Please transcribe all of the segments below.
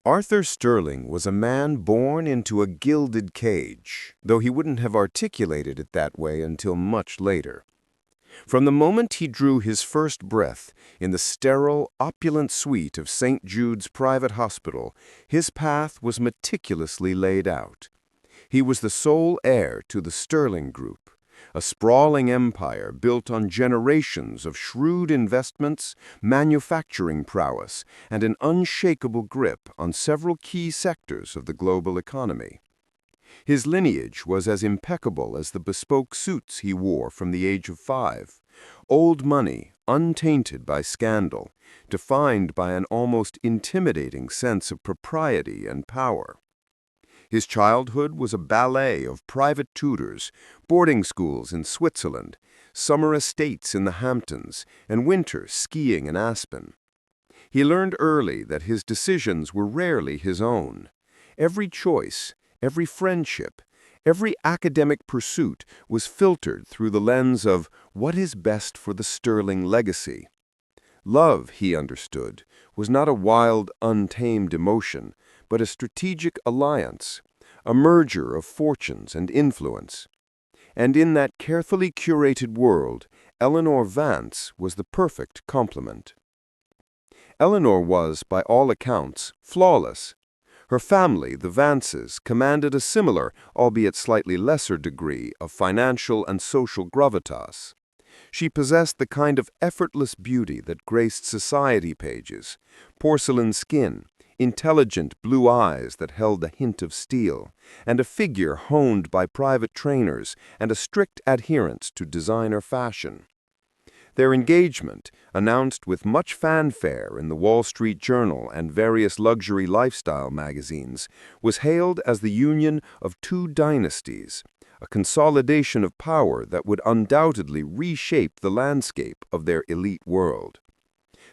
Arthur Sterling was a man born into a gilded cage, though he wouldn't have articulated it that way until much later. From the moment he drew his first breath in the sterile, opulent suite of St. Jude's private hospital, his path was meticulously laid out. He was the sole heir to the Sterling Group, a sprawling empire built on generations of shrewd investments, manufacturing prowess, and an unshakable grip on several key sectors of the global economy. His lineage was as impeccable as the bespoke suits he wore from the age of 5, old money, untainted by scandal, defined by an almost intimidating sense of propriety and power. His childhood was a ballet of private tutors, boarding schools in Switzerland, summer estates in the Hamptons, and winter skiing in Aspen. He learned early that his decisions were rarely his own. Every choice, every friendship, every academic pursuit was filtered through the lens of what is best for the Sterling legacy. Love, he understood, was not a wild, untamed emotion, but a strategic alliance, a merger of fortunes and influence. And in that carefully curated world, Eleanor Vance was the perfect complement. Eleanor was, by all accounts, flawless. Her family, the Vances, commanded a similar, albeit slightly lesser degree of financial and social gravitas. She possessed the kind of effortless beauty that graced society pages, porcelain skin, intelligent blue eyes that held a hint of steel, and a figure honed by private trainers and a strict adherence to designer fashion. Their engagement, announced with much fanfare in the Wall Street Journal and various luxury lifestyle magazines, was hailed as the union of two dynasties, a consolidation of power that would undoubtedly reshape the landscape of their elite world.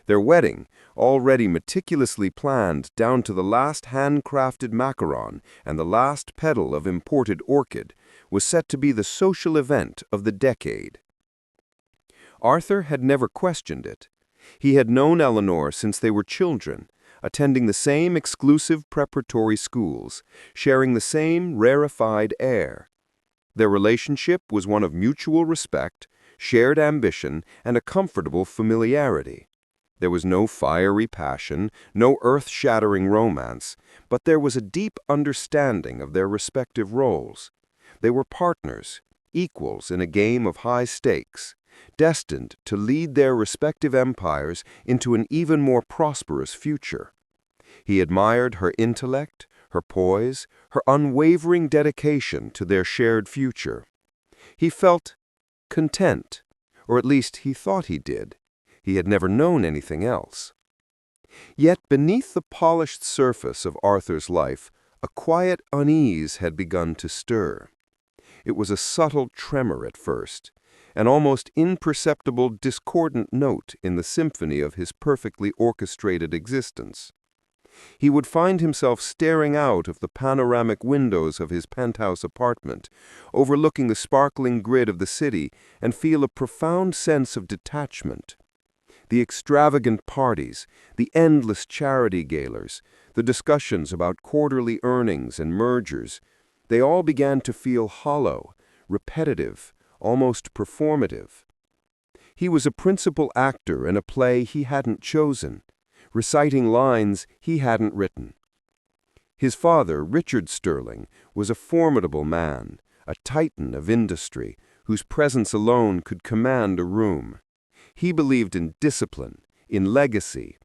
Their wedding, already meticulously planned down to the last handcrafted macaron and the last petal of imported orchid, was set to be the social event of the decade. Arthur had never questioned it. He had known Eleanor since they were children, attending the same exclusive preparatory schools, sharing the same rarefied air. Their relationship was one of mutual respect, shared ambition, and a comfortable familiarity. There was no fiery passion, no earth-shattering romance, but there was a deep understanding of their respective roles. They were partners, equals in a game of high stakes, destined to lead their respective empires into an even more prosperous future. He admired her intellect, her poise, her unwavering dedication to their shared future. He felt content, or at least he thought he did. He had never known anything else. Yet beneath the polished surface of Arthur's life, a quiet unease had begun to stir. It was a subtle tremor at first, an almost imperceptible discordant note in the symphony of his perfectly orchestrated existence. He would find himself staring out of the panoramic windows of his penthouse apartment, overlooking the sparkling grid of the city, and feel a profound sense of detachment. The extravagant parties, the endless charity galas, the discussions about quarterly earnings and mergers, they all began to feel hollow, repetitive, almost performative. He was a principal actor in a play he hadn't chosen, reciting lines he hadn't written. His father, Richard Sterling, was a formidable man, a titan of industry, whose presence alone could command a room. He believed in discipline, in legacy,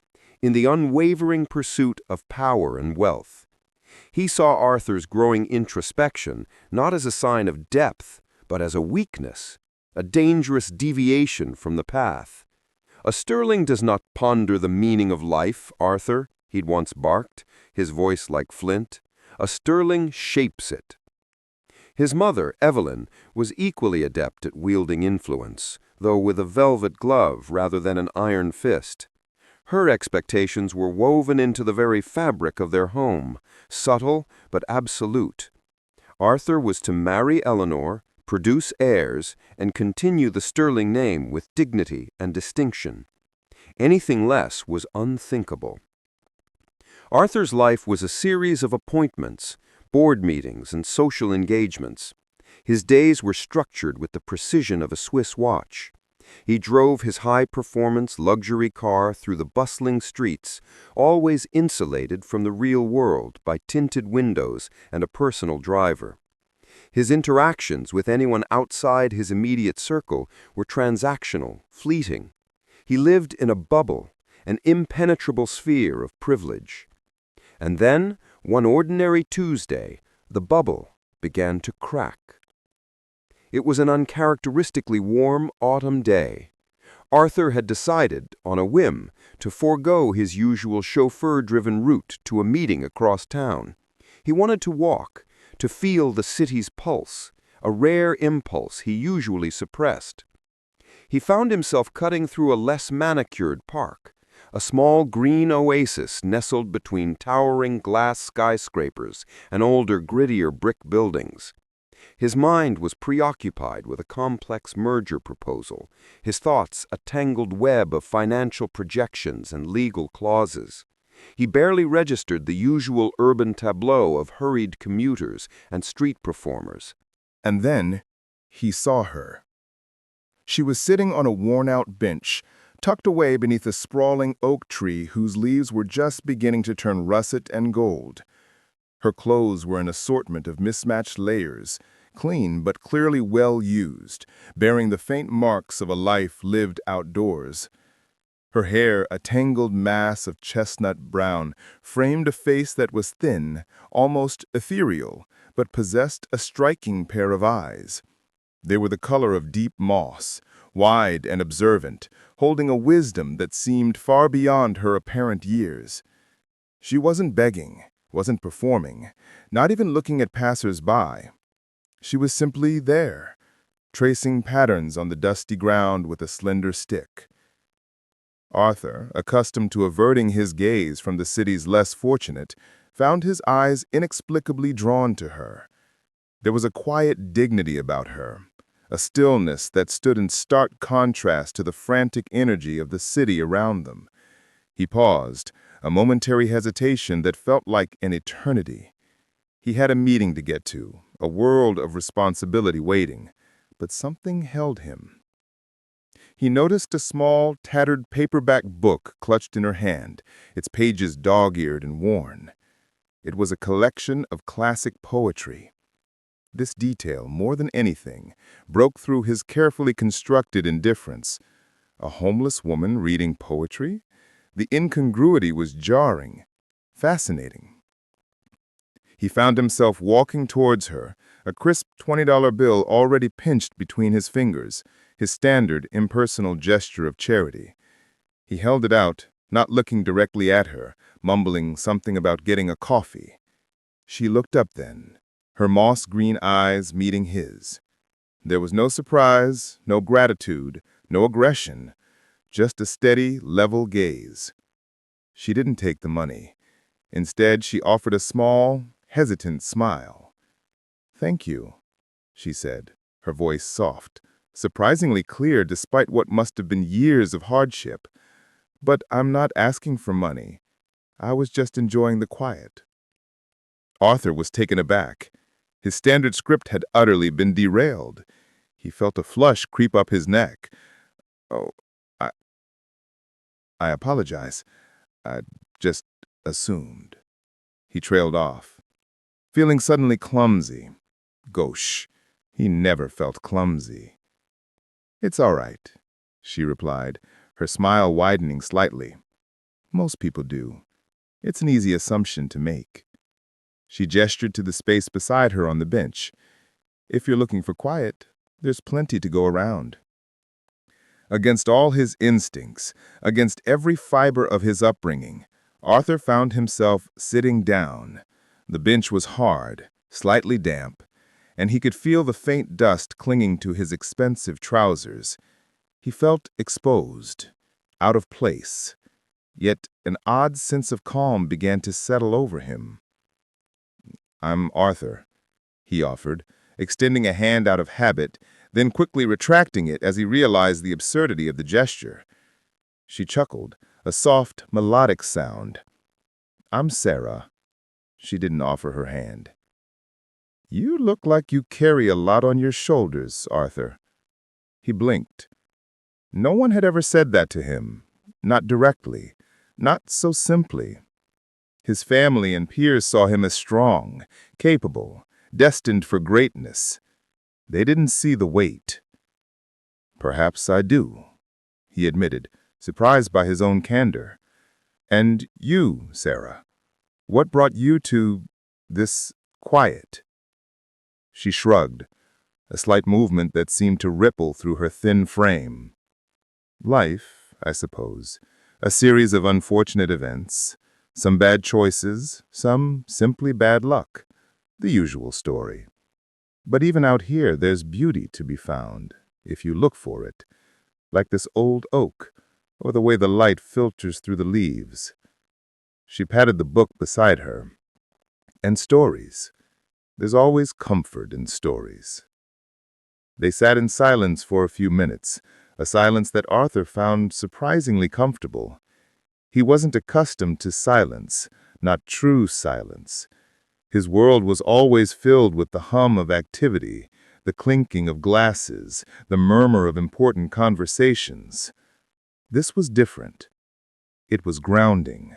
in the unwavering pursuit of power and wealth. He saw Arthur's growing introspection not as a sign of depth, but as a weakness, a dangerous deviation from the path. "A Sterling does not ponder the meaning of life, Arthur," he'd once barked, his voice like flint. "A Sterling shapes it." His mother, Evelyn, was equally adept at wielding influence, though with a velvet glove rather than an iron fist. Her expectations were woven into the very fabric of their home, subtle but absolute. Arthur was to marry Eleanor, produce heirs, and continue the Sterling name with dignity and distinction. Anything less was unthinkable. Arthur's life was a series of appointments, board meetings, and social engagements. His days were structured with the precision of a Swiss watch. He drove his high-performance luxury car through the bustling streets, always insulated from the real world by tinted windows and a personal driver. His interactions with anyone outside his immediate circle were transactional, fleeting. He lived in a bubble, an impenetrable sphere of privilege. And then, one ordinary Tuesday, the bubble began to crack. It was an uncharacteristically warm autumn day. Arthur had decided, on a whim, to forego his usual chauffeur-driven route to a meeting across town. He wanted to walk, to feel the city's pulse, a rare impulse he usually suppressed. He found himself cutting through a less manicured park, a small green oasis nestled between towering glass skyscrapers and older, grittier brick buildings. His mind was preoccupied with a complex merger proposal, his thoughts a tangled web of financial projections and legal clauses. He barely registered the usual urban tableau of hurried commuters and street performers. And then he saw her. She was sitting on a worn-out bench, tucked away beneath a sprawling oak tree whose leaves were just beginning to turn russet and gold. Her clothes were an assortment of mismatched layers, clean but clearly well used, bearing the faint marks of a life lived outdoors. Her hair, a tangled mass of chestnut brown, framed a face that was thin, almost ethereal, but possessed a striking pair of eyes. They were the color of deep moss, wide and observant, holding a wisdom that seemed far beyond her apparent years. She wasn't begging, wasn't performing, not even looking at passers-by. She was simply there, tracing patterns on the dusty ground with a slender stick. Arthur, accustomed to averting his gaze from the city's less fortunate, found his eyes inexplicably drawn to her. There was a quiet dignity about her, a stillness that stood in stark contrast to the frantic energy of the city around them. He paused, a momentary hesitation that felt like an eternity. He had a meeting to get to, a world of responsibility waiting, but something held him. He noticed a small, tattered paperback book clutched in her hand, its pages dog-eared and worn. It was a collection of classic poetry. This detail, more than anything, broke through his carefully constructed indifference. A homeless woman reading poetry? The incongruity was jarring, fascinating. He found himself walking towards her, a crisp $20 bill already pinched between his fingers, his standard impersonal gesture of charity. He held it out, not looking directly at her, mumbling something about getting a coffee. She looked up then, her moss-green eyes meeting his. There was no surprise, no gratitude, no aggression, just a steady, level gaze. She didn't take the money. Instead, she offered a small, hesitant smile. "Thank you," she said, her voice soft, surprisingly clear despite what must have been years of hardship. "But I'm not asking for money. I was just enjoying the quiet." Arthur was taken aback. His standard script had utterly been derailed. He felt a flush creep up his neck. "Oh, I apologize. I just assumed." He trailed off, feeling suddenly clumsy. Gauche. He never felt clumsy. "It's all right," she replied, her smile widening slightly. "Most people do. It's an easy assumption to make." She gestured to the space beside her on the bench. "If you're looking for quiet, there's plenty to go around." Against all his instincts, against every fiber of his upbringing, Arthur found himself sitting down. The bench was hard, slightly damp, and he could feel the faint dust clinging to his expensive trousers. He felt exposed, out of place, yet an odd sense of calm began to settle over him. "I'm Arthur," he offered, extending a hand out of habit, then quickly retracting it as he realized the absurdity of the gesture. She chuckled, a soft, melodic sound. I'm Sarah. She didn't offer her hand. You look like you carry a lot on your shoulders, Arthur. He blinked. No one had ever said that to him. Not directly. Not so simply. His family and peers saw him as strong, capable, destined for greatness. They didn't see the weight. Perhaps I do, he admitted, surprised by his own candor. And you, Sarah, what brought you to this quiet? She shrugged, a slight movement that seemed to ripple through her thin frame. Life, I suppose, a series of unfortunate events, some bad choices, some simply bad luck, the usual story. But even out here, there's beauty to be found, if you look for it, like this old oak, or the way the light filters through the leaves. She patted the book beside her. And stories. There's always comfort in stories. They sat in silence for a few minutes, a silence that Arthur found surprisingly comfortable. He wasn't accustomed to silence, not true silence. His world was always filled with the hum of activity, the clinking of glasses, the murmur of important conversations. This was different. It was grounding.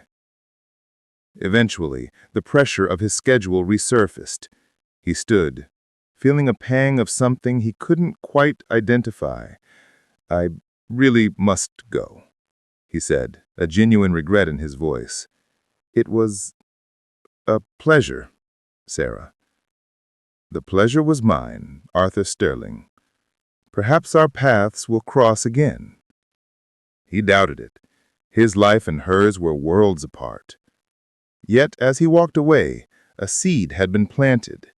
Eventually, the pressure of his schedule resurfaced. He stood, feeling a pang of something he couldn't quite identify. I really must go, he said, a genuine regret in his voice. It was a pleasure, Sarah. The pleasure was mine, Arthur Sterling. Perhaps our paths will cross again. He doubted it. His life and hers were worlds apart. Yet, as he walked away, a seed had been planted.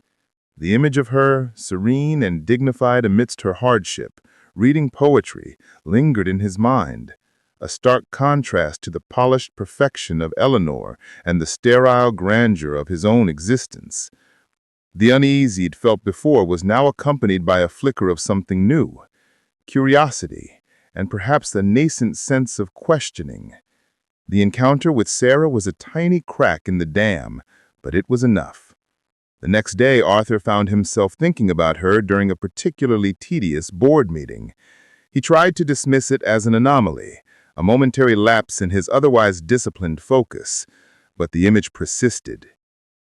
The image of her, serene and dignified amidst her hardship, reading poetry, lingered in his mind, a stark contrast to the polished perfection of Eleanor and the sterile grandeur of his own existence. The unease he'd felt before was now accompanied by a flicker of something new, curiosity, and perhaps the nascent sense of questioning. The encounter with Sarah was a tiny crack in the dam, but it was enough. The next day, Arthur found himself thinking about her during a particularly tedious board meeting. He tried to dismiss it as an anomaly, a momentary lapse in his otherwise disciplined focus, but the image persisted.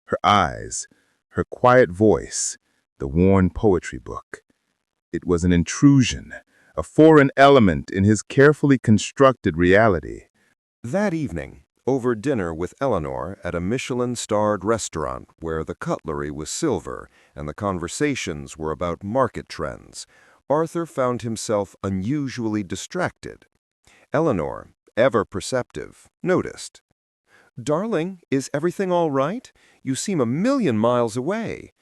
Her eyes, her quiet voice, the worn poetry book. It was an intrusion, a foreign element in his carefully constructed reality. That evening, over dinner with Eleanor at a Michelin-starred restaurant where the cutlery was silver and the conversations were about market trends, Arthur found himself unusually distracted. Eleanor, ever perceptive, noticed. "Darling, is everything all right? You seem a million miles away.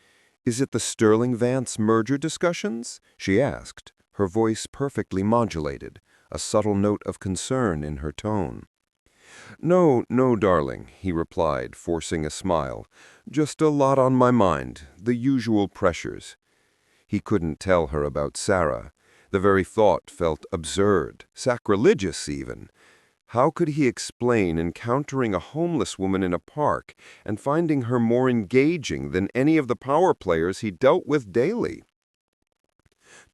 Is it the Sterling-Vance merger discussions?" she asked, her voice perfectly modulated, a subtle note of concern in her tone. "No, no, darling," he replied, forcing a smile. "Just a lot on my mind, the usual pressures." He couldn't tell her about Sarah. The very thought felt absurd, sacrilegious even. How could he explain encountering a homeless woman in a park and finding her more engaging than any of the power players he dealt with daily?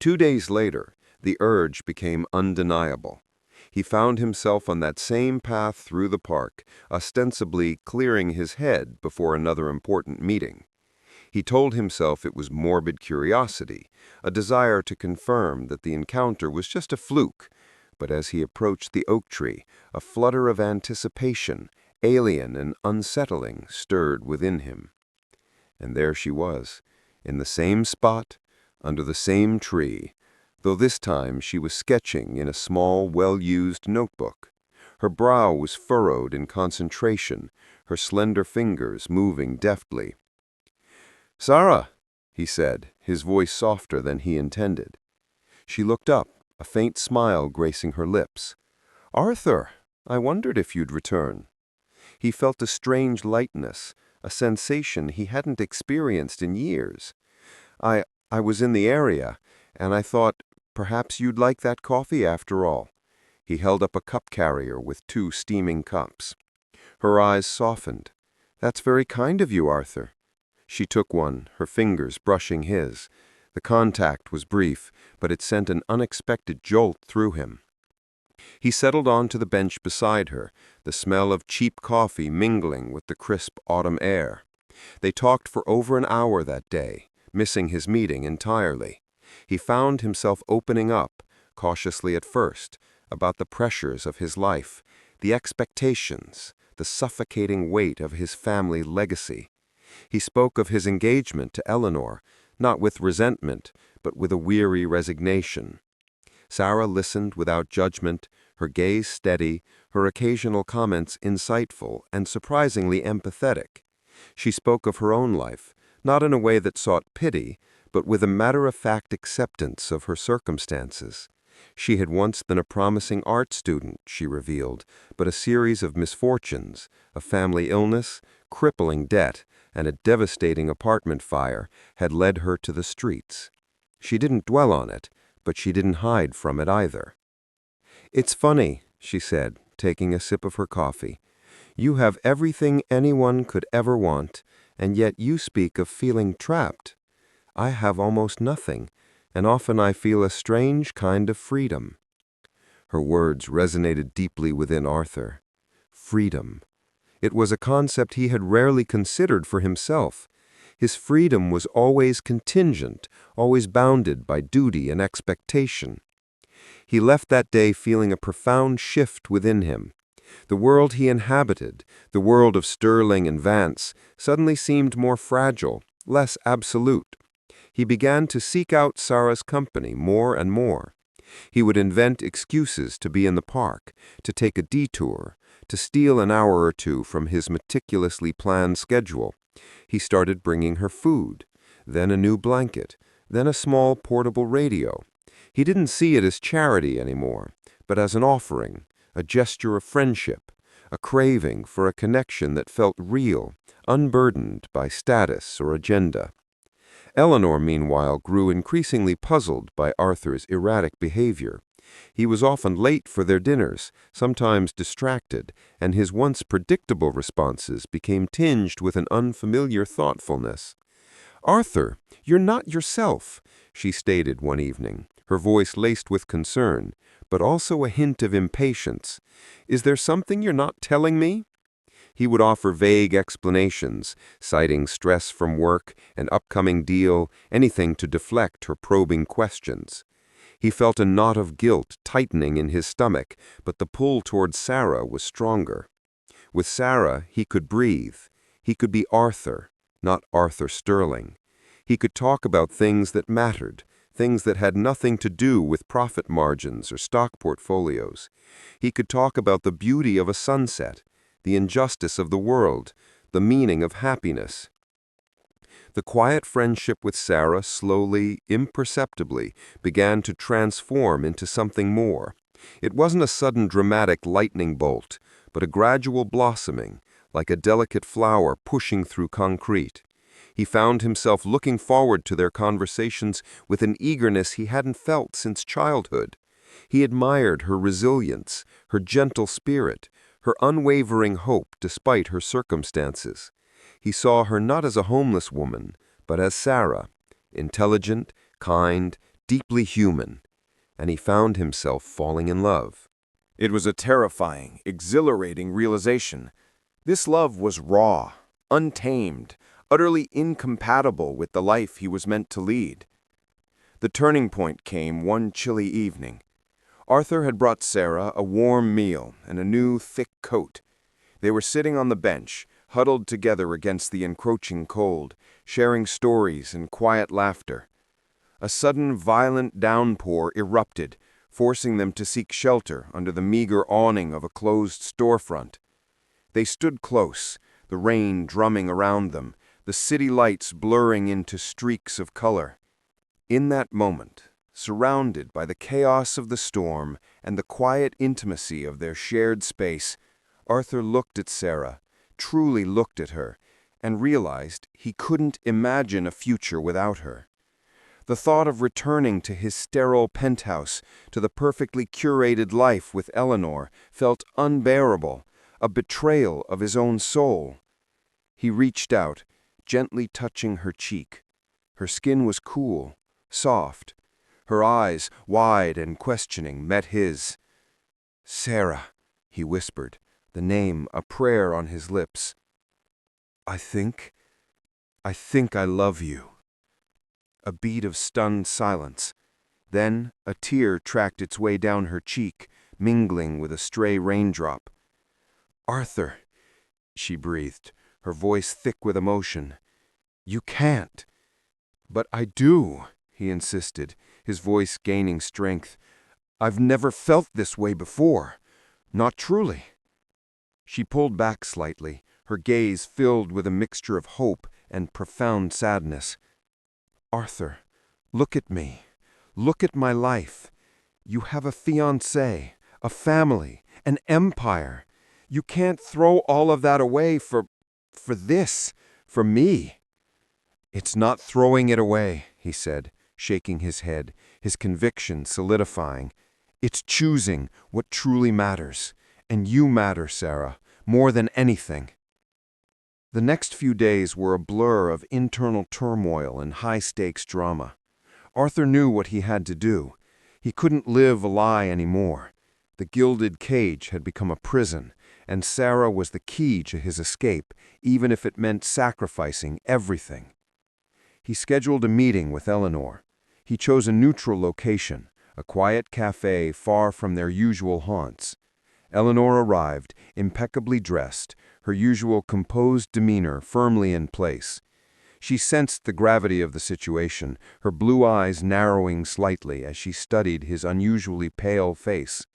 2 days later, the urge became undeniable. He found himself on that same path through the park, ostensibly clearing his head before another important meeting. He told himself it was morbid curiosity, a desire to confirm that the encounter was just a fluke, but as he approached the oak tree, a flutter of anticipation, alien and unsettling, stirred within him. And there she was, in the same spot, under the same tree, though this time she was sketching in a small, well-used notebook. Her brow was furrowed in concentration, her slender fingers moving deftly. "Sarah," he said, his voice softer than he intended. She looked up, a faint smile gracing her lips. "Arthur, I wondered if you'd return." He felt a strange lightness, a sensation he hadn't experienced in years. I was in the area, and I thought, perhaps you'd like that coffee after all." He held up a cup carrier with 2 steaming cups. Her eyes softened. "That's very kind of you, Arthur." She took one, her fingers brushing his. The contact was brief, but it sent an unexpected jolt through him. He settled onto the bench beside her, the smell of cheap coffee mingling with the crisp autumn air. They talked for over an hour that day, missing his meeting entirely. He found himself opening up, cautiously at first, about the pressures of his life, the expectations, the suffocating weight of his family legacy. He spoke of his engagement to Eleanor, not with resentment, but with a weary resignation. Sarah listened without judgment, her gaze steady, her occasional comments insightful and surprisingly empathetic. She spoke of her own life, not in a way that sought pity, but with a matter-of-fact acceptance of her circumstances. She had once been a promising art student, she revealed, but a series of misfortunes, a family illness, crippling debt, and a devastating apartment fire had led her to the streets. She didn't dwell on it, but she didn't hide from it either. "It's funny," she said, taking a sip of her coffee. "You have everything anyone could ever want, and yet you speak of feeling trapped. I have almost nothing, and often I feel a strange kind of freedom." Her words resonated deeply within Arthur. Freedom. It was a concept he had rarely considered for himself. His freedom was always contingent, always bounded by duty and expectation. He left that day feeling a profound shift within him. The world he inhabited, the world of Sterling and Vance, suddenly seemed more fragile, less absolute. He began to seek out Sarah's company more and more. He would invent excuses to be in the park, to take a detour, to steal an hour or two from his meticulously planned schedule. He started bringing her food, then a new blanket, then a small portable radio. He didn't see it as charity anymore, but as an offering, a gesture of friendship, a craving for a connection that felt real, unburdened by status or agenda. Eleanor, meanwhile, grew increasingly puzzled by Arthur's erratic behavior. He was often late for their dinners, sometimes distracted, and his once predictable responses became tinged with an unfamiliar thoughtfulness. "Arthur, you're not yourself," she stated one evening, her voice laced with concern, but also a hint of impatience. "Is there something you're not telling me?" He would offer vague explanations, citing stress from work, an upcoming deal, anything to deflect her probing questions. He felt a knot of guilt tightening in his stomach, but the pull toward Sarah was stronger. With Sarah, he could breathe. He could be Arthur, not Arthur Sterling. He could talk about things that mattered, things that had nothing to do with profit margins or stock portfolios. He could talk about the beauty of a sunset, the injustice of the world, the meaning of happiness. The quiet friendship with Sarah slowly, imperceptibly, began to transform into something more. It wasn't a sudden dramatic lightning bolt, but a gradual blossoming, like a delicate flower pushing through concrete. He found himself looking forward to their conversations with an eagerness he hadn't felt since childhood. He admired her resilience, her gentle spirit, her unwavering hope despite her circumstances. He saw her not as a homeless woman, but as Sarah, intelligent, kind, deeply human, and he found himself falling in love. It was a terrifying, exhilarating realization. This love was raw, untamed, utterly incompatible with the life he was meant to lead. The turning point came one chilly evening. Arthur had brought Sarah a warm meal and a new, thick coat. They were sitting on the bench, huddled together against the encroaching cold, sharing stories and quiet laughter. A sudden, violent downpour erupted, forcing them to seek shelter under the meager awning of a closed storefront. They stood close, the rain drumming around them, the city lights blurring into streaks of color. In that moment, surrounded by the chaos of the storm and the quiet intimacy of their shared space, Arthur looked at Sarah, truly looked at her, and realized he couldn't imagine a future without her. The thought of returning to his sterile penthouse, to the perfectly curated life with Eleanor, felt unbearable, a betrayal of his own soul. He reached out, gently touching her cheek. Her skin was cool, soft. Her eyes, wide and questioning, met his. "Sarah," he whispered, the name a prayer on his lips. I think I love you." A beat of stunned silence. Then a tear tracked its way down her cheek, mingling with a stray raindrop. "Arthur," she breathed, her voice thick with emotion. "You can't." "But I do," he insisted, his voice gaining strength. "I've never felt this way before. Not truly." She pulled back slightly, her gaze filled with a mixture of hope and profound sadness. "Arthur, look at me. Look at my life. You have a fiancé, a family, an empire. You can't throw all of that away for this, for me." "It's not throwing it away," he said, shaking his head, his conviction solidifying. "It's choosing what truly matters. And you matter, Sarah, more than anything." The next few days were a blur of internal turmoil and high-stakes drama. Arthur knew what he had to do. He couldn't live a lie anymore. The gilded cage had become a prison, and Sarah was the key to his escape, even if it meant sacrificing everything. He scheduled a meeting with Eleanor. He chose a neutral location, a quiet cafe far from their usual haunts. Eleanor arrived, impeccably dressed, her usual composed demeanor firmly in place. She sensed the gravity of the situation, her blue eyes narrowing slightly as she studied his unusually pale face.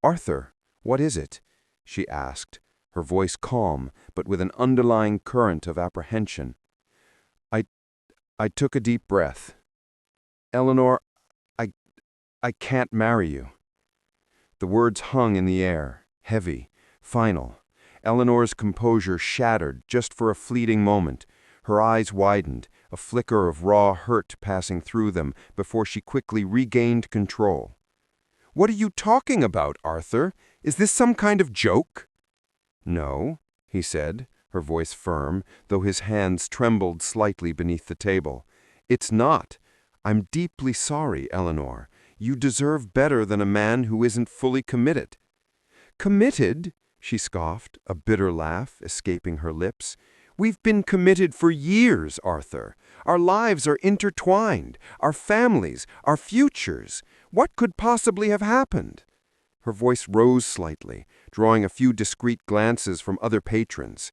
"Arthur, what is it?" she asked, her voice calm, but with an underlying current of apprehension. I took a deep breath. "Eleanor, I can't marry you." The words hung in the air, heavy, final. Eleanor's composure shattered just for a fleeting moment. Her eyes widened, a flicker of raw hurt passing through them before she quickly regained control. "What are you talking about, Arthur? Is this some kind of joke?" "No," he said, her voice firm, though his hands trembled slightly beneath the table. "It's not. I'm deeply sorry, Eleanor. You deserve better than a man who isn't fully committed." "Committed?" she scoffed, a bitter laugh escaping her lips. "We've been committed for years, Arthur. Our lives are intertwined, our families, our futures. What could possibly have happened?" Her voice rose slightly, drawing a few discreet glances from other patrons.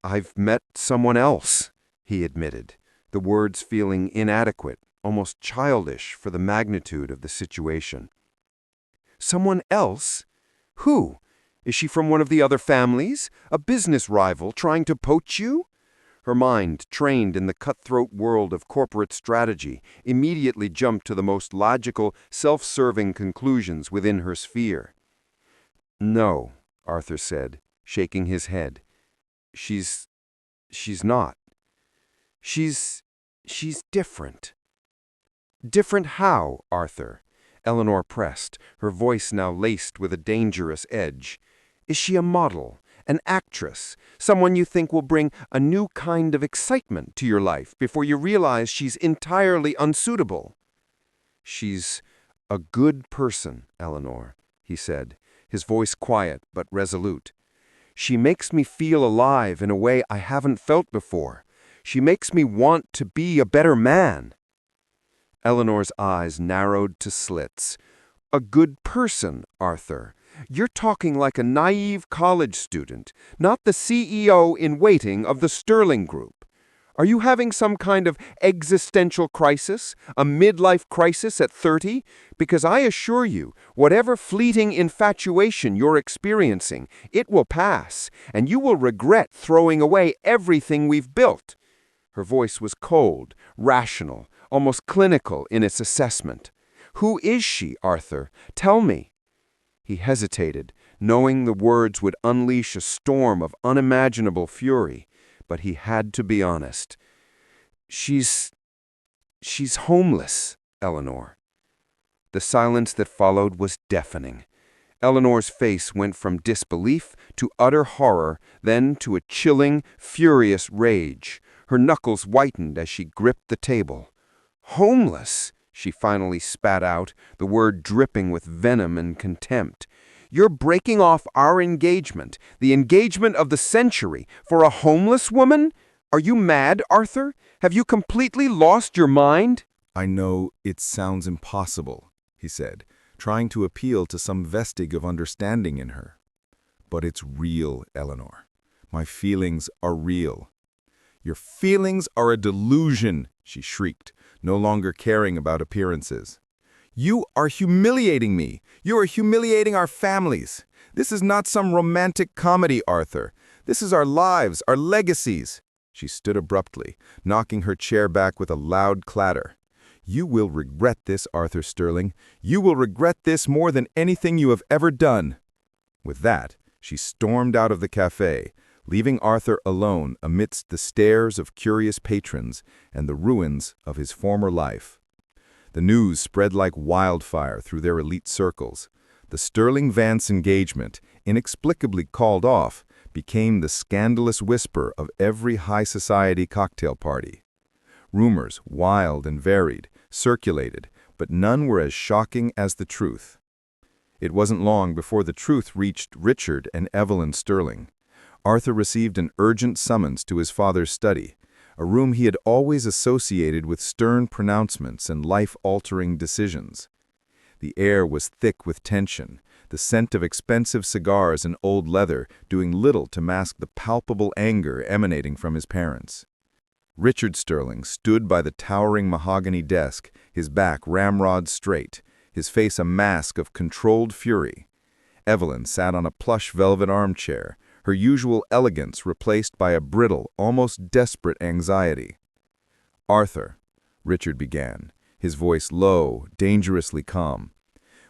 "I've met someone else," he admitted, the words feeling inadequate, almost childish for the magnitude of the situation. "Someone else? Who? Is she from one of the other families? A business rival trying to poach you?" Her mind, trained in the cutthroat world of corporate strategy, immediately jumped to the most logical, self-serving conclusions within her sphere. "No," Arthur said, shaking his head. She's not. She's different." "Different how, Arthur?" Eleanor pressed, her voice now laced with a dangerous edge. "Is she a model, an actress, someone you think will bring a new kind of excitement to your life before you realize she's entirely unsuitable?" "She's a good person, Eleanor," he said, his voice quiet but resolute. "She makes me feel alive in a way I haven't felt before. She makes me want to be a better man." Eleanor's eyes narrowed to slits. "A good person, Arthur. You're talking like a naive college student, not the CEO in waiting of the Sterling Group. Are you having some kind of existential crisis, a midlife crisis at 30? Because I assure you, whatever fleeting infatuation you're experiencing, it will pass, and you will regret throwing away everything we've built." Her voice was cold, rational, almost clinical in its assessment. "Who is she, Arthur? Tell me." He hesitated, knowing the words would unleash a storm of unimaginable fury, but he had to be honest. She's homeless, Eleanor." The silence that followed was deafening. Eleanor's face went from disbelief to utter horror, then to a chilling, furious rage. Her knuckles whitened as she gripped the table. "Homeless," she finally spat out, the word dripping with venom and contempt. "You're breaking off our engagement, the engagement of the century, for a homeless woman? Are you mad, Arthur? Have you completely lost your mind?" "I know it sounds impossible," he said, trying to appeal to some vestige of understanding in her. "But it's real, Eleanor. My feelings are real." "Your feelings are a delusion," she shrieked, no longer caring about appearances. "You are humiliating me. You are humiliating our families. This is not some romantic comedy, Arthur. This is our lives, our legacies." She stood abruptly, knocking her chair back with a loud clatter. "You will regret this, Arthur Sterling. You will regret this more than anything you have ever done." With that, she stormed out of the cafe, leaving Arthur alone amidst the stares of curious patrons and the ruins of his former life. The news spread like wildfire through their elite circles. The Sterling Vance engagement, inexplicably called off, became the scandalous whisper of every high society cocktail party. Rumors, wild and varied, circulated, but none were as shocking as the truth. It wasn't long before the truth reached Richard and Evelyn Sterling. Arthur received an urgent summons to his father's study, a room he had always associated with stern pronouncements and life-altering decisions. The air was thick with tension, the scent of expensive cigars and old leather doing little to mask the palpable anger emanating from his parents. Richard Sterling stood by the towering mahogany desk, his back ramrod straight, his face a mask of controlled fury. Evelyn sat on a plush velvet armchair, her usual elegance replaced by a brittle, almost desperate anxiety. "Arthur," Richard began, his voice low, dangerously calm.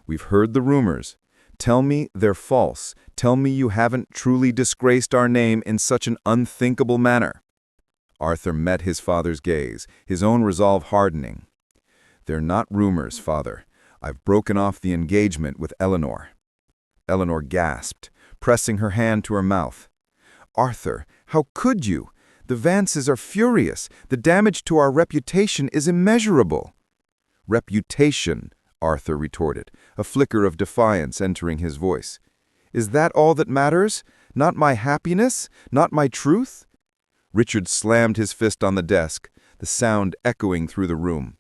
"We've heard the rumors. Tell me they're false. Tell me you haven't truly disgraced our name in such an unthinkable manner." Arthur met his father's gaze, his own resolve hardening. "They're not rumors, Father. I've broken off the engagement with Eleanor." Eleanor gasped, pressing her hand to her mouth. "Arthur, how could you? The Vances are furious. The damage to our reputation is immeasurable." "Reputation," Arthur retorted, a flicker of defiance entering his voice. "Is that all that matters? Not my happiness? Not my truth?" Richard slammed his fist on the desk, the sound echoing through the room.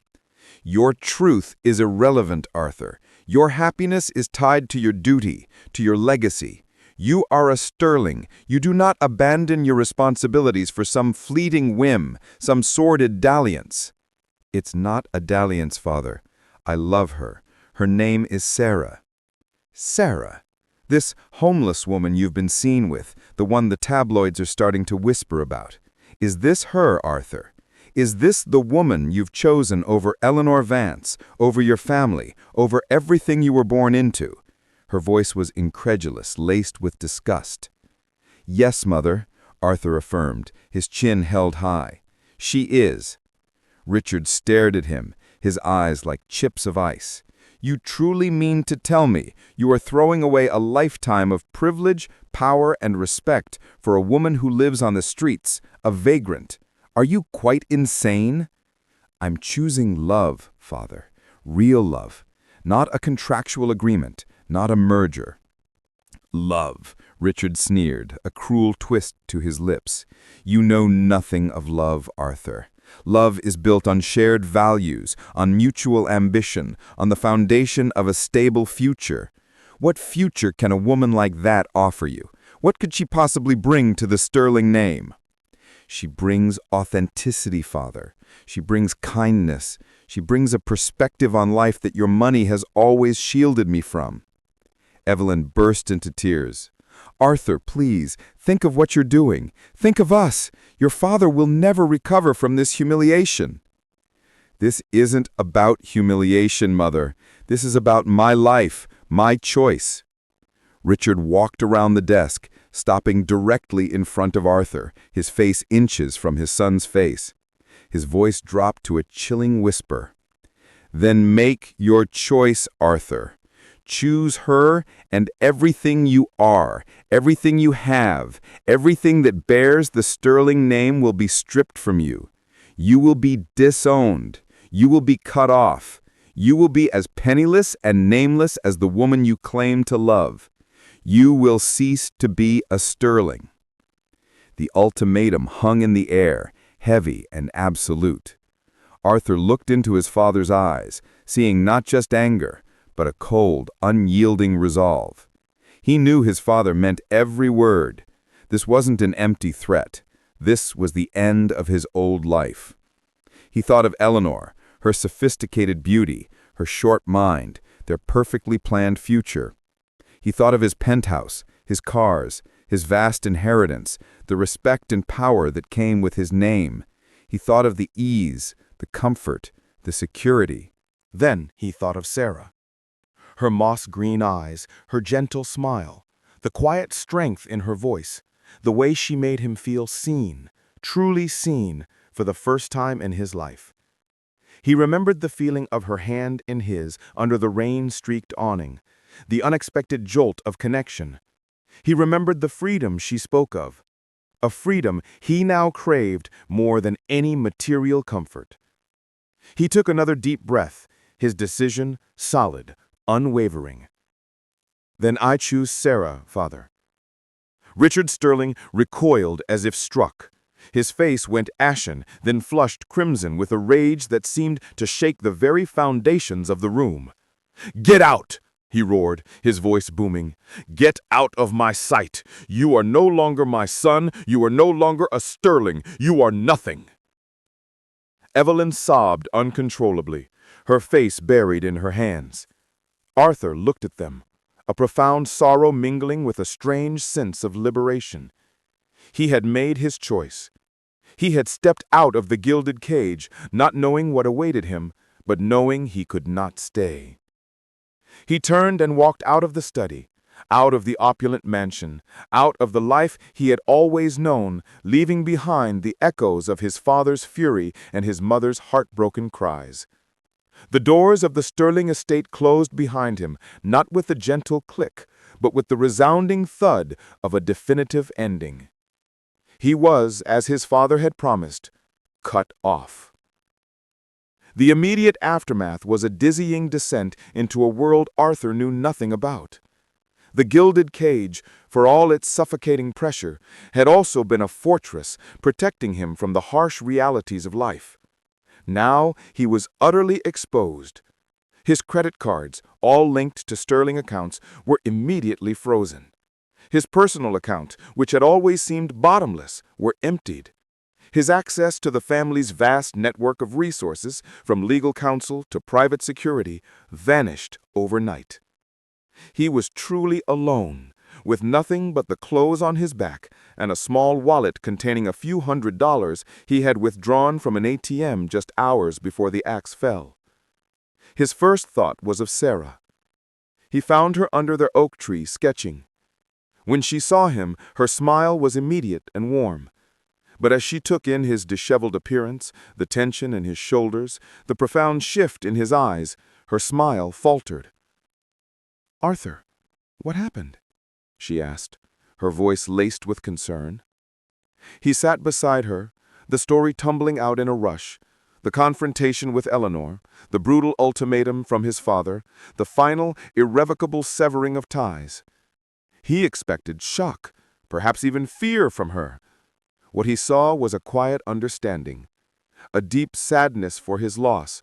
"Your truth is irrelevant, Arthur. Your happiness is tied to your duty, to your legacy. You are a Sterling. You do not abandon your responsibilities for some fleeting whim, some sordid dalliance." "It's not a dalliance, Father. I love her. Her name is Sarah." "Sarah? This homeless woman you've been seen with, the one the tabloids are starting to whisper about. Is this her, Arthur? Is this the woman you've chosen over Eleanor Vance, over your family, over everything you were born into?" Her voice was incredulous, laced with disgust. "Yes, Mother," Arthur affirmed, his chin held high. "She is." Richard stared at him, his eyes like chips of ice. "You truly mean to tell me you are throwing away a lifetime of privilege, power, and respect for a woman who lives on the streets, a vagrant? Are you quite insane?" "I'm choosing love, Father. Real love. Not a contractual agreement, not a merger." "Love," Richard sneered, a cruel twist to his lips. "You know nothing of love, Arthur. Love is built on shared values, on mutual ambition, on the foundation of a stable future. What future can a woman like that offer you? What could she possibly bring to the Sterling name?" "She brings authenticity, Father. She brings kindness. She brings a perspective on life that your money has always shielded me from." Evelyn burst into tears. "Arthur, please, think of what you're doing. Think of us. Your father will never recover from this humiliation." "This isn't about humiliation, Mother. This is about my life, my choice." Richard walked around the desk, stopping directly in front of Arthur, his face inches from his son's face. His voice dropped to a chilling whisper. "Then make your choice, Arthur. Choose her, and everything you are, everything you have, everything that bears the sterling name will be stripped from you. You will be disowned. You will be cut off. You will be as penniless and nameless as the woman you claim to love. You will cease to be a sterling." The ultimatum hung in the air, heavy and absolute. Arthur looked into his father's eyes, seeing not just anger, but a cold, unyielding resolve. He knew his father meant every word. This wasn't an empty threat. This was the end of his old life. He thought of Eleanor, her sophisticated beauty, her short mind, their perfectly planned future. He thought of his penthouse, his cars, his vast inheritance, the respect and power that came with his name. He thought of the ease, the comfort, the security. Then he thought of Sarah. Her moss-green eyes, her gentle smile, the quiet strength in her voice, the way she made him feel seen, truly seen, for the first time in his life. He remembered the feeling of her hand in his under the rain-streaked awning, the unexpected jolt of connection. He remembered the freedom she spoke of, a freedom he now craved more than any material comfort. He took another deep breath, his decision solid, unwavering. "Then I choose Sarah, father." Richard Sterling recoiled as if struck. His face went ashen, then flushed crimson with a rage that seemed to shake the very foundations of the room. "Get out!" he roared, his voice booming. "Get out of my sight! You are no longer my son. You are no longer a Sterling. You are nothing." Evelyn sobbed uncontrollably, her face buried in her hands. Arthur looked at them, a profound sorrow mingling with a strange sense of liberation. He had made his choice. He had stepped out of the gilded cage, not knowing what awaited him, but knowing he could not stay. He turned and walked out of the study, out of the opulent mansion, out of the life he had always known, leaving behind the echoes of his father's fury and his mother's heartbroken cries. The doors of the Sterling estate closed behind him, not with a gentle click, but with the resounding thud of a definitive ending. He was, as his father had promised, cut off. The immediate aftermath was a dizzying descent into a world Arthur knew nothing about. The gilded cage, for all its suffocating pressure, had also been a fortress protecting him from the harsh realities of life. Now he was utterly exposed. His credit cards, all linked to Sterling accounts, were immediately frozen. His personal account, which had always seemed bottomless, were emptied. His access to the family's vast network of resources, from legal counsel to private security, vanished overnight. He was truly alone, with nothing but the clothes on his back and a small wallet containing a few $100s he had withdrawn from an ATM just hours before the axe fell. His first thought was of Sarah. He found her under their oak tree sketching. When she saw him, her smile was immediate and warm. But as she took in his disheveled appearance, the tension in his shoulders, the profound shift in his eyes, her smile faltered. "Arthur, what happened?" she asked, her voice laced with concern. He sat beside her, the story tumbling out in a rush, the confrontation with Eleanor, the brutal ultimatum from his father, the final, irrevocable severing of ties. He expected shock, perhaps even fear from her. What he saw was a quiet understanding, a deep sadness for his loss,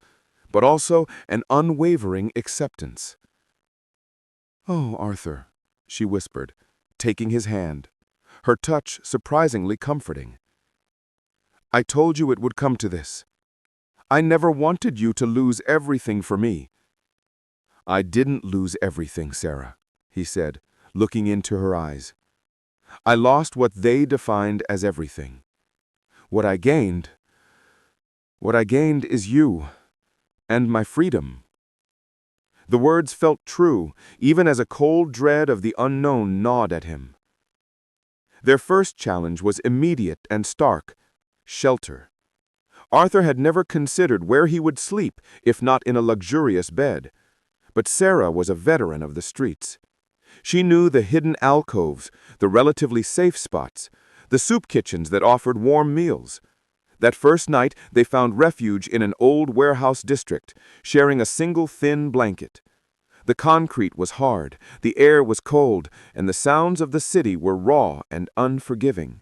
but also an unwavering acceptance. "Oh, Arthur," she whispered, taking his hand, her touch surprisingly comforting. "I told you it would come to this. I never wanted you to lose everything for me." "I didn't lose everything, Sarah," he said, looking into her eyes. "I lost what they defined as everything. What I gained is you, and my freedom." The words felt true, even as a cold dread of the unknown gnawed at him. Their first challenge was immediate and stark: shelter. Arthur had never considered where he would sleep, if not in a luxurious bed. But Sarah was a veteran of the streets. She knew the hidden alcoves, the relatively safe spots, the soup kitchens that offered warm meals. That first night, they found refuge in an old warehouse district, sharing a single thin blanket. The concrete was hard, the air was cold, and the sounds of the city were raw and unforgiving.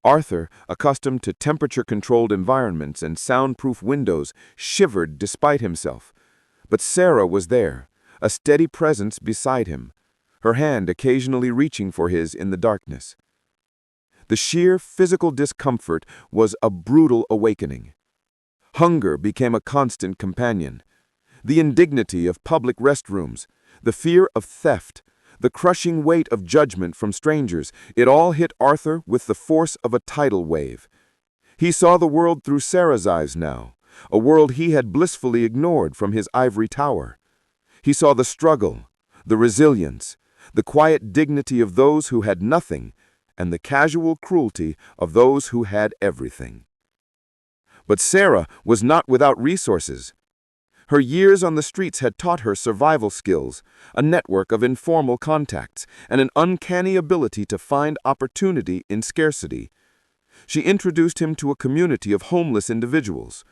Arthur, accustomed to temperature-controlled environments and soundproof windows, shivered despite himself. But Sarah was there, a steady presence beside him, her hand occasionally reaching for his in the darkness. The sheer physical discomfort was a brutal awakening. Hunger became a constant companion. The indignity of public restrooms, the fear of theft, the crushing weight of judgment from strangers, it all hit Arthur with the force of a tidal wave. He saw the world through Sarah's eyes now, a world he had blissfully ignored from his ivory tower. He saw the struggle, the resilience, the quiet dignity of those who had nothing, and the casual cruelty of those who had everything. But Sarah was not without resources. Her years on the streets had taught her survival skills, a network of informal contacts, and an uncanny ability to find opportunity in scarcity. She introduced him to a community of homeless individuals,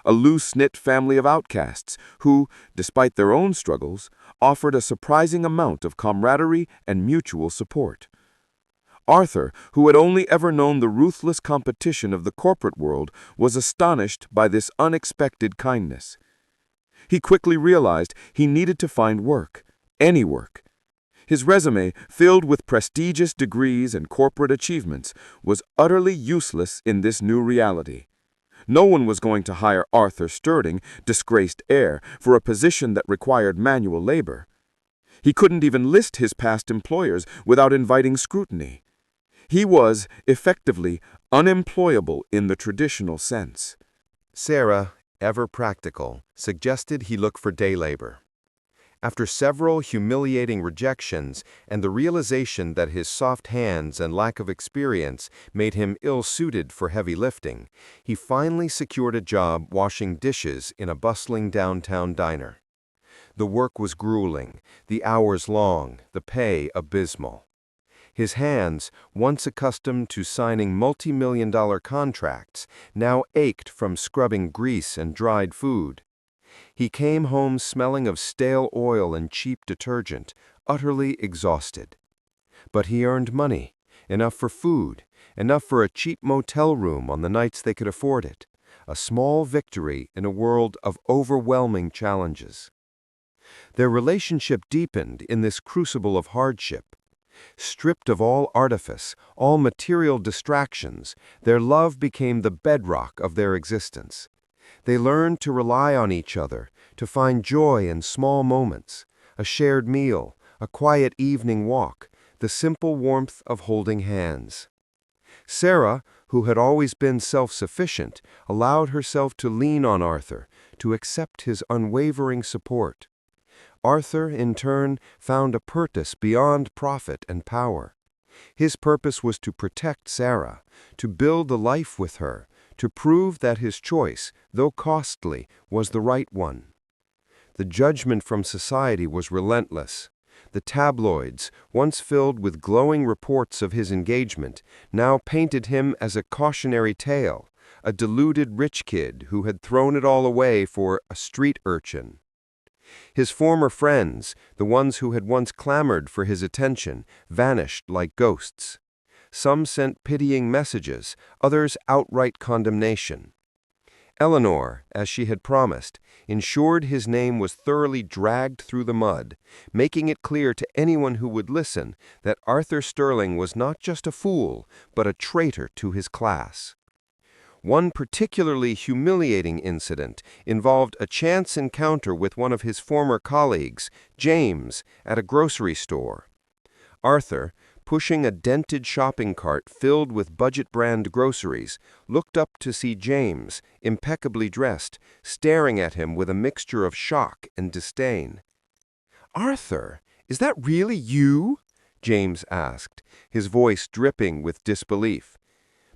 a loose-knit family of outcasts who, despite their own struggles, offered a surprising amount of camaraderie and mutual support. Arthur, who had only ever known the ruthless competition of the corporate world, was astonished by this unexpected kindness. He quickly realized he needed to find work, any work. His resume, filled with prestigious degrees and corporate achievements, was utterly useless in this new reality. No one was going to hire Arthur Sterling, disgraced heir, for a position that required manual labor. He couldn't even list his past employers without inviting scrutiny. He was, effectively, unemployable in the traditional sense. Sarah, ever practical, suggested he look for day labor. After several humiliating rejections and the realization that his soft hands and lack of experience made him ill-suited for heavy lifting, he finally secured a job washing dishes in a bustling downtown diner. The work was grueling, the hours long, the pay abysmal. His hands, once accustomed to signing multi-million-dollar contracts, now ached from scrubbing grease and dried food. He came home smelling of stale oil and cheap detergent, utterly exhausted. But he earned money, enough for food, enough for a cheap motel room on the nights they could afford it, a small victory in a world of overwhelming challenges. Their relationship deepened in this crucible of hardship. Stripped of all artifice, all material distractions, their love became the bedrock of their existence. They learned to rely on each other, to find joy in small moments, a shared meal, a quiet evening walk, the simple warmth of holding hands. Sarah, who had always been self-sufficient, allowed herself to lean on Arthur, to accept his unwavering support. Arthur, in turn, found a purpose beyond profit and power. His purpose was to protect Sarah, to build a life with her, to prove that his choice, though costly, was the right one. The judgment from society was relentless. The tabloids, once filled with glowing reports of his engagement, now painted him as a cautionary tale, a deluded rich kid who had thrown it all away for a street urchin. His former friends, the ones who had once clamored for his attention, vanished like ghosts. Some sent pitying messages, others outright condemnation. Eleanor, as she had promised, ensured his name was thoroughly dragged through the mud, making it clear to anyone who would listen that Arthur Sterling was not just a fool, but a traitor to his class. One particularly humiliating incident involved a chance encounter with one of his former colleagues, James, at a grocery store. Arthur, pushing a dented shopping cart filled with budget-brand groceries, looked up to see James, impeccably dressed, staring at him with a mixture of shock and disdain. "Arthur, is that really you?" James asked, his voice dripping with disbelief.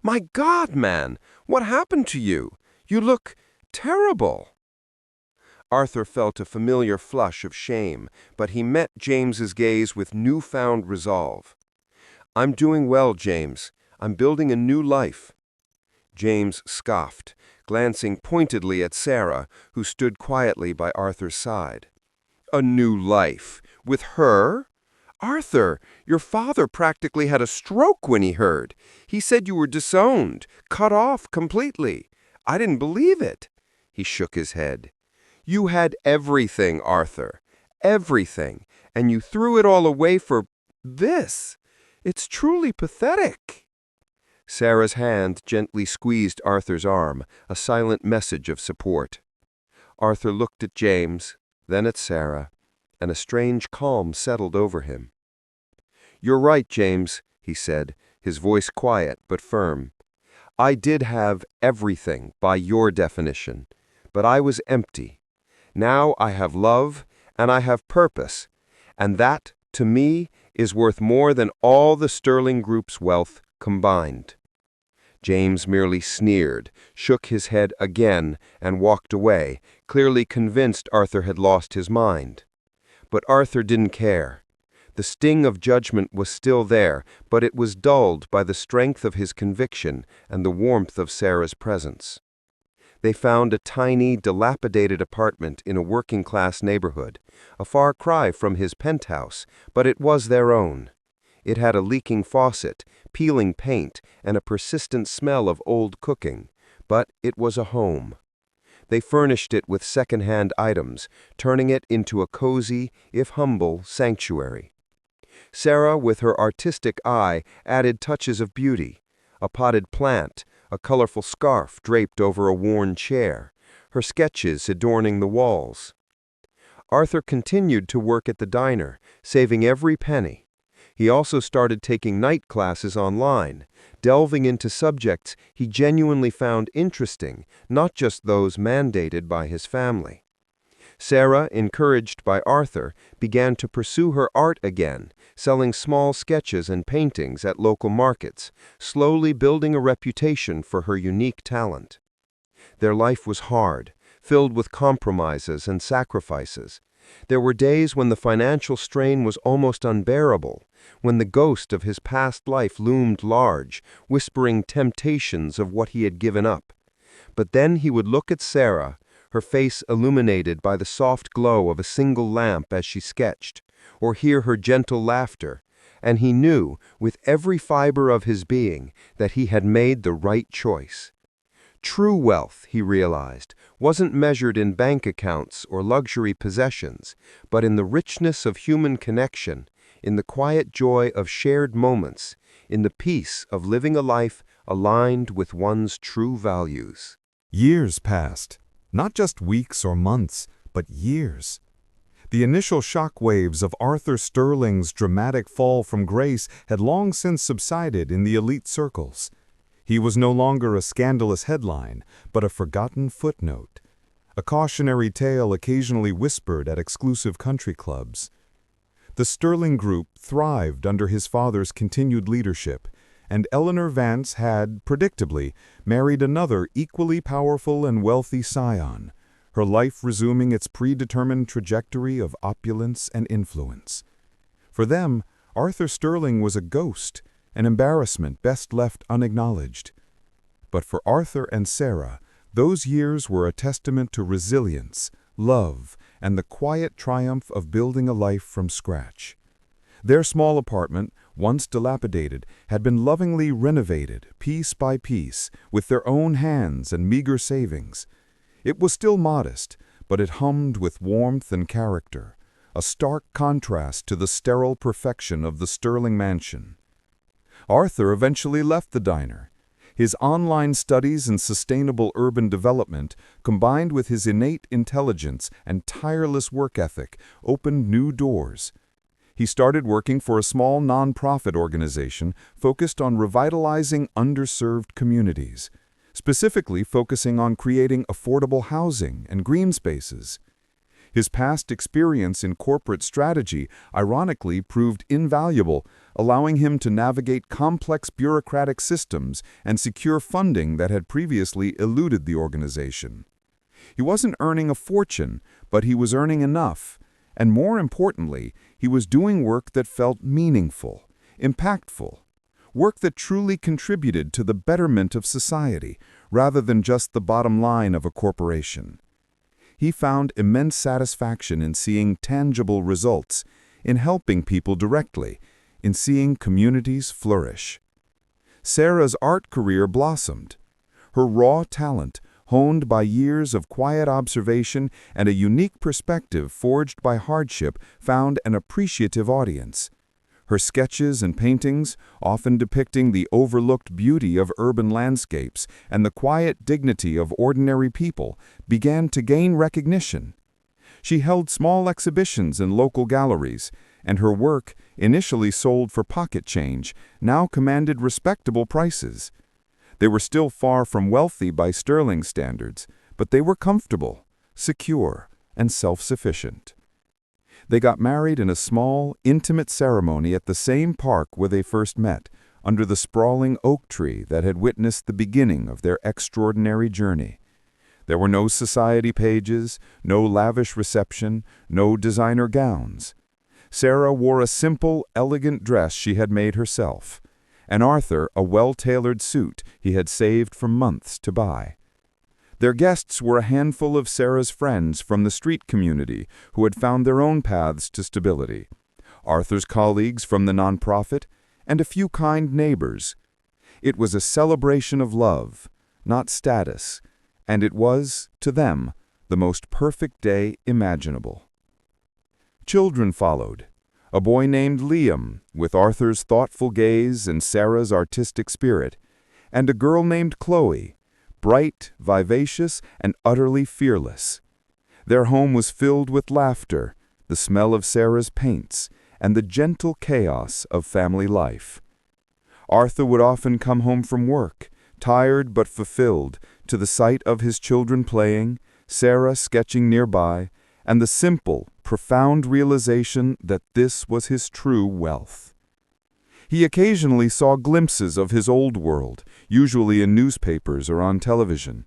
"My God, man, what happened to you? You look terrible." Arthur felt a familiar flush of shame, but he met James's gaze with newfound resolve. "I'm doing well, James. I'm building a new life." James scoffed, glancing pointedly at Sarah, who stood quietly by Arthur's side. "A new life? With her? Arthur, your father practically had a stroke when he heard. He said you were disowned, cut off completely. I didn't believe it." He shook his head. "You had everything, Arthur. Everything. And you threw it all away for this. It's truly pathetic." Sarah's hand gently squeezed Arthur's arm, a silent message of support. Arthur looked at James, then at Sarah, and a strange calm settled over him. "You're right, James," he said, his voice quiet but firm. "I did have everything by your definition, but I was empty. Now I have love and I have purpose, and that, to me, is worth more than all the Sterling Group's wealth combined." James merely sneered, shook his head again, and walked away, clearly convinced Arthur had lost his mind. But Arthur didn't care. The sting of judgment was still there, but it was dulled by the strength of his conviction and the warmth of Sarah's presence. They found a tiny, dilapidated apartment in a working-class neighborhood, a far cry from his penthouse, but it was their own. It had a leaking faucet, peeling paint, and a persistent smell of old cooking, but it was a home. They furnished it with second-hand items, turning it into a cozy, if humble, sanctuary. Sarah, with her artistic eye, added touches of beauty: a potted plant, a colorful scarf draped over a worn chair, her sketches adorning the walls. Arthur continued to work at the diner, saving every penny. He also started taking night classes online, delving into subjects he genuinely found interesting, not just those mandated by his family. Sarah, encouraged by Arthur, began to pursue her art again, selling small sketches and paintings at local markets, slowly building a reputation for her unique talent. Their life was hard, filled with compromises and sacrifices. There were days when the financial strain was almost unbearable, when the ghost of his past life loomed large, whispering temptations of what he had given up. But then he would look at Sarah, her face illuminated by the soft glow of a single lamp as she sketched, or hear her gentle laughter, and he knew, with every fiber of his being, that he had made the right choice. True wealth, he realized, wasn't measured in bank accounts or luxury possessions, but in the richness of human connection, in the quiet joy of shared moments, in the peace of living a life aligned with one's true values. Years passed, not just weeks or months, but years. The initial shock waves of Arthur Sterling's dramatic fall from grace had long since subsided in the elite circles. He was no longer a scandalous headline, but a forgotten footnote, a cautionary tale occasionally whispered at exclusive country clubs. The Sterling Group thrived under his father's continued leadership, and Eleanor Vance had, predictably, married another equally powerful and wealthy scion, her life resuming its predetermined trajectory of opulence and influence. For them, Arthur Sterling was a ghost, an embarrassment best left unacknowledged. But for Arthur and Sarah, those years were a testament to resilience, love, and the quiet triumph of building a life from scratch. Their small apartment, once dilapidated, had been lovingly renovated, piece by piece, with their own hands and meager savings. It was still modest, but it hummed with warmth and character, a stark contrast to the sterile perfection of the Sterling mansion. Arthur eventually left the diner. His online studies in sustainable urban development, combined with his innate intelligence and tireless work ethic, opened new doors. He started working for a small nonprofit organization focused on revitalizing underserved communities, specifically focusing on creating affordable housing and green spaces. His past experience in corporate strategy ironically proved invaluable, allowing him to navigate complex bureaucratic systems and secure funding that had previously eluded the organization. He wasn't earning a fortune, but he was earning enough. And more importantly, he was doing work that felt meaningful, impactful, work that truly contributed to the betterment of society, rather than just the bottom line of a corporation. He found immense satisfaction in seeing tangible results, in helping people directly, in seeing communities flourish. Sarah's art career blossomed. Her raw talent, honed by years of quiet observation and a unique perspective forged by hardship, found an appreciative audience. Her sketches and paintings, often depicting the overlooked beauty of urban landscapes and the quiet dignity of ordinary people, began to gain recognition. She held small exhibitions in local galleries, and her work, initially sold for pocket change, now commanded respectable prices. They were still far from wealthy by sterling standards, but they were comfortable, secure, and self-sufficient. They got married in a small, intimate ceremony at the same park where they first met, under the sprawling oak tree that had witnessed the beginning of their extraordinary journey. There were no society pages, no lavish reception, no designer gowns. Sarah wore a simple, elegant dress she had made herself, and Arthur a well-tailored suit he had saved for months to buy. Their guests were a handful of Sarah's friends from the street community who had found their own paths to stability, Arthur's colleagues from the nonprofit, and a few kind neighbors. It was a celebration of love, not status, and it was, to them, the most perfect day imaginable. Children followed. A boy named Liam, with Arthur's thoughtful gaze and Sarah's artistic spirit, and a girl named Chloe, bright, vivacious, and utterly fearless. Their home was filled with laughter, the smell of Sarah's paints, and the gentle chaos of family life. Arthur would often come home from work, tired but fulfilled, to the sight of his children playing, Sarah sketching nearby, and the simple, profound realization that this was his true wealth. He occasionally saw glimpses of his old world, usually in newspapers or on television.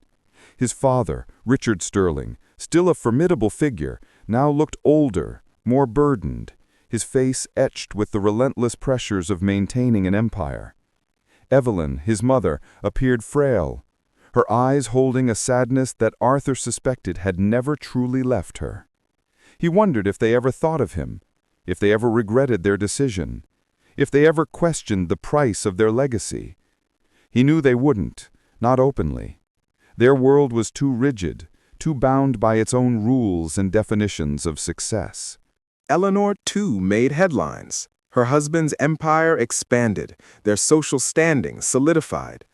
His father, Richard Sterling, still a formidable figure, now looked older, more burdened, his face etched with the relentless pressures of maintaining an empire. Evelyn, his mother, appeared frail, her eyes holding a sadness that Arthur suspected had never truly left her. He wondered if they ever thought of him, if they ever regretted their decision, if they ever questioned the price of their legacy. He knew they wouldn't, not openly. Their world was too rigid, too bound by its own rules and definitions of success. Eleanor, too, made headlines. Her husband's empire expanded, their social standing solidified.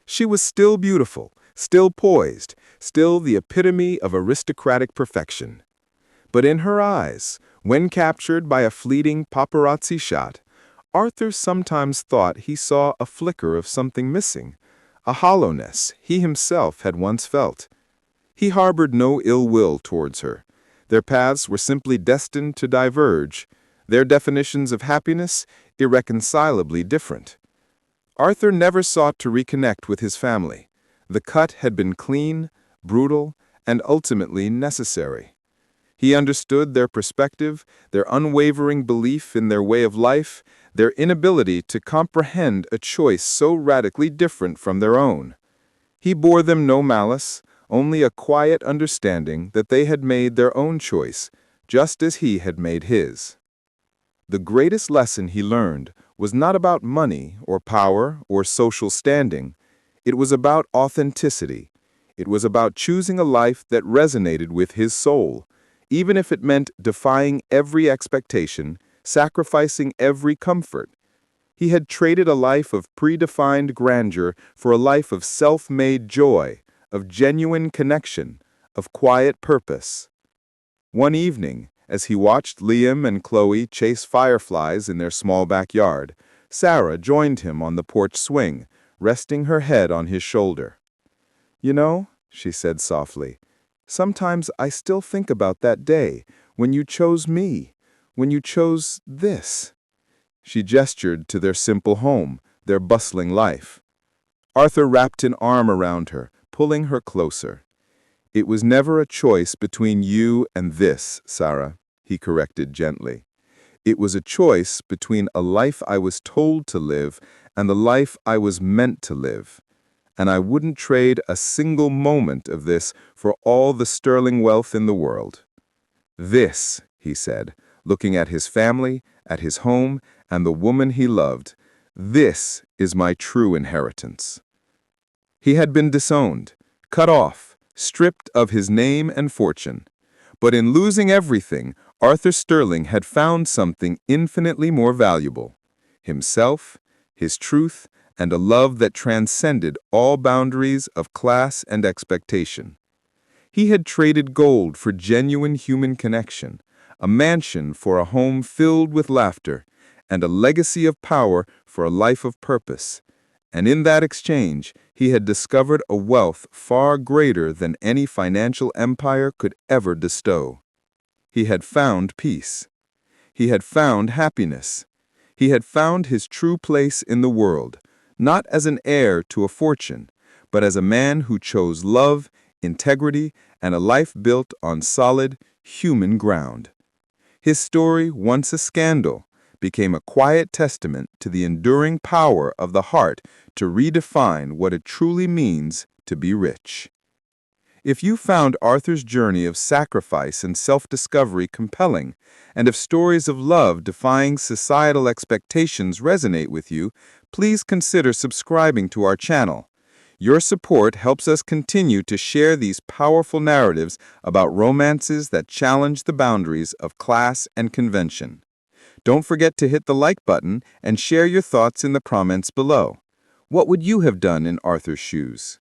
She was still beautiful, still poised, still the epitome of aristocratic perfection. But in her eyes, when captured by a fleeting paparazzi shot, Arthur sometimes thought he saw a flicker of something missing, a hollowness he himself had once felt. He harbored no ill will towards her. Their paths were simply destined to diverge, their definitions of happiness irreconcilably different. Arthur never sought to reconnect with his family. The cut had been clean, brutal, and ultimately necessary. He understood their perspective, their unwavering belief in their way of life, their inability to comprehend a choice so radically different from their own. He bore them no malice, only a quiet understanding that they had made their own choice, just as he had made his. The greatest lesson he learned was not about money or power or social standing. It was about authenticity. It was about choosing a life that resonated with his soul, even if it meant defying every expectation, sacrificing every comfort. He had traded a life of predefined grandeur for a life of self-made joy, of genuine connection, of quiet purpose. One evening, as he watched Liam and Chloe chase fireflies in their small backyard, Sarah joined him on the porch swing, resting her head on his shoulder. "You know," she said softly, "sometimes I still think about that day when you chose me, when you chose this." She gestured to their simple home, their bustling life. Arthur wrapped an arm around her, pulling her closer. It was never a choice between you and this, Sarah, he corrected gently. It was a choice between a life I was told to live and the life I was meant to live. And I wouldn't trade a single moment of this for all the sterling wealth in the world. This, he said, looking at his family, at his home, and the woman he loved, this is my true inheritance. He had been disowned, cut off, stripped of his name and fortune. But in losing everything, Arthur Sterling had found something infinitely more valuable: himself, his truth, and a love that transcended all boundaries of class and expectation. He had traded gold for genuine human connection, a mansion for a home filled with laughter, and a legacy of power for a life of purpose. And in that exchange, he had discovered a wealth far greater than any financial empire could ever bestow. He had found peace. He had found happiness. He had found his true place in the world, not as an heir to a fortune, but as a man who chose love, integrity, and a life built on solid, human ground. His story, once a scandal, became a quiet testament to the enduring power of the heart to redefine what it truly means to be rich. If you found Arthur's journey of sacrifice and self-discovery compelling, and if stories of love defying societal expectations resonate with you, please consider subscribing to our channel. Your support helps us continue to share these powerful narratives about romances that challenge the boundaries of class and convention. Don't forget to hit the like button and share your thoughts in the comments below. What would you have done in Arthur's shoes?